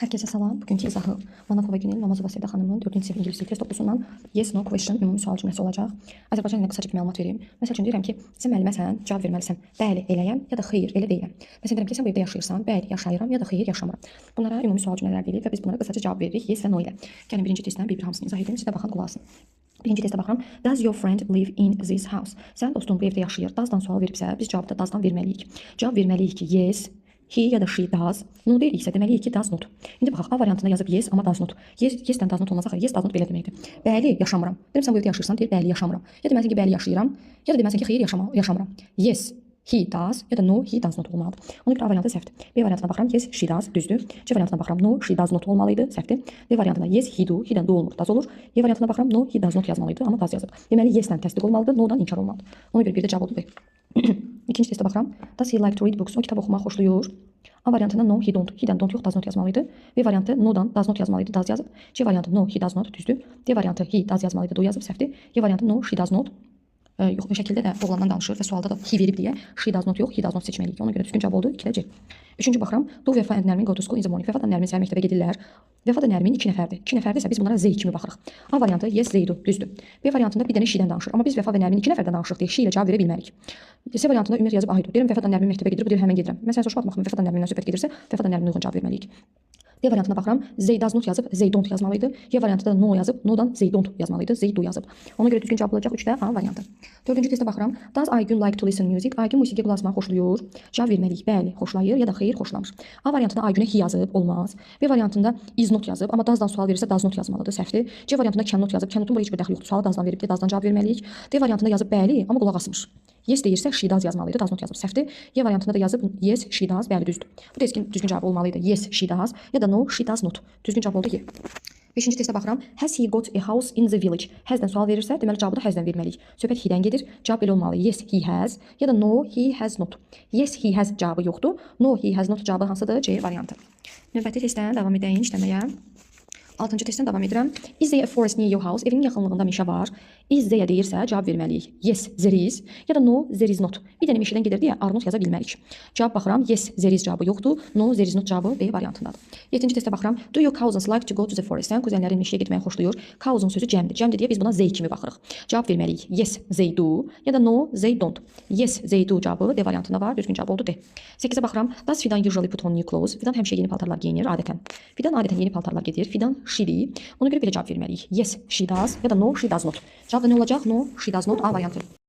Herkese salam. Bugünkü izahı Manafova Günel Namazova Sevda xanımın 4-cü sinif ingilis dili test toplusundan yes no question ümumi sual cümləsi olacaq. Azərbaycan ilə qısaca bir məlumat vereyim. Məsəl üçün deyirəm ki, sən müəlliməsən, cavab verməlisən. Bəli, eləyəm ya da xeyr, elə deyiləm. Məsələn deyirəm ki, sən bu evdə yaşayırsan, bəli, yaşayıram ya da xeyr, yaşamıram. Bunlara ümumi sual cümlələr deyilir və biz bunlara qısaca cavab veririk yes və no ilə. Gəlin birinci testdən bir hamısını izah edim. Siz də baxın, qulaq asın. Birinci testə baxıram. Does your friend live in this house? Sən dostun bu evdə yaşayır. Does'dan sual veribsə, biz cavabda does'dan verməliyik. Cavab verməliyik ki, yes, he ya da she does. No deyiriksə deməliyik ki does not. İndi baxaq, A variantında yazıb yes, amma does not. Yes-dən does not olmaz axı. Yes does not belə deməkdir. Bəli, yaşamıram. Deyirəm sən bu evdə yaşayırsan, deyir bəli, yaşamıram. Ya deməlisən ki, bəli, yaşayıram, ya da deməlisən ki, xeyr, yaşamıram. Yes, he does ya da no, he does not olmalıdır. Ona görə A variantı səhvdir. B variantına baxıram, yes, she does, düzdür. C variantına baxıram, no, she does not olmalıydı, səhvdir. D variantına yes, he do, he-dən do olmur, does olur. E variantına baxıram, no, he does not yazmalıydı, amma does yazıb. Deməli, yes-dən təsdiq olmalıdır, no-dan inkar olmalıdır. Ona görə bir də cavab oldu B. İkinci testə baxıram. Does he like to read books? O kitab oxumağı xoşlayır. A variantında no, he don't. He-dən don't yox, does not yazmalıydı. B variantı no-dan does not yazmalıydı, does yazıb. C variantı no, he does not, düzdür. D variantı he does yazmalıydı, do yazıb, səhvdir. E variantı no, she does not. Yox, bu şəkildə də oğlandan danışır və sualda da he verib deyə she does not yox, he does not seçməliyik. Ona görə düzgün cavab oldu 2-də C. Üçüncü baxıram. Do Vəfa and Nərmin go to school in the morning. Vəfa da Nərmin səhər məktəbə gedirlər. Vəfa da Nərmin 2 nəfərdir. 2 nəfərdirsə biz bunlara Z kimi baxırıq. A variantı yes, Zeydu, düzdür. B variantında bir dənə she-dən danışır. Amma biz Vəfa və Nərmin 2 nəfərdən danışırıq deyə she ilə cavab verə bilmərik. C variantında ümumiyyətlə yazıb aydı. Deyirəm Vəfa da Nərmin məktəbə gedir, bu deyir həmin gedirəm. Mən sənə soruşmaq baxım, Vəfa da Nərminlə söhbət gedirsə, Vəfa da Nərminə uyğun cavab verməliyik. D variantına baxıram. They does not yazıb, they don't yazmalıydı. Y variantında no yazıb, no-dan they don't yazmalıydı, they do yazıb. Ona görə düzgün cavab olacaq 3-də A variantı. Dördüncü testə baxıram. Does Aygün like to listen music? Aygün musiqiyə qulaq asmağı xoşlayır. Cavab verməliyik. Bəli, xoşlayır ya da xeyr, xoşlamır. A variantında Aygünə he yazıb, olmaz. B variantında is not yazıb, amma does-dan sual verirsə does not yazmalıdır, səhvdir. C variantında cannot yazıb, cannot-un burada heç bir dəxli yoxdur. Sualı does-dan verib, does-dan cavab verməliyik. D variantında yazıb bəli, amma qulaq asmır. Yes deyirsə she does yazmalıydı, does not yazıb, səhvdir. Y variantında da yazıb yes, she does, bəli, düzdür. Bu düzgün cavab olmalıydı. Yes, she does ya da no, she does not. Düzgün cavab oldu Y. Beşinci testə baxıram. Has he got a house in the village? Has'dən sual verirsə, deməli cavabı da has'dən verməliyik. Söhbət he-dən gedir. Cavab belə olmalı. Yes, he has ya da no, he has not. Yes, he has cavabı yoxdur. No, he has not cavabı hansıdır? C variantı. Növbəti testdən davam edəyim işləməyə. 6-cı testdən davam edirəm. Is there a forest near your house? Evinin yaxınlığında meşə var. Is there deyirsə cavab verməliyik. Yes, there is ya da no, there is not. Bir dənə meşədən gedir deyə Arnot yaza bilmərik. Cavab baxıram. Yes, there is cavabı yoxdur. No, there is not cavabı B variantındadır. 7-ci testə baxıram. Do your cousins like to go to the forest? Sən kuzenlərin meşəyə getməyi xoşlayır. Cousin sözü cəmdir. Cəmdir deyə biz buna they kimi baxırıq. Cavab verməliyik. Yes, they do ya da no, they don't. Yes, they do cavabı D variantında var. Düzgün cavab oldu D. 8-ə baxıram. Does Fidan usually put on new clothes? Fidan həmişə yeni paltarlar geyinir adətən. Fidan adətən yeni paltarlar gedir. Fidan she-dir. Ona görə belə cavab verməliyik. Yes, she does ya da no, she does not. Cavab da nə olacaq? No, she does not. A variantı.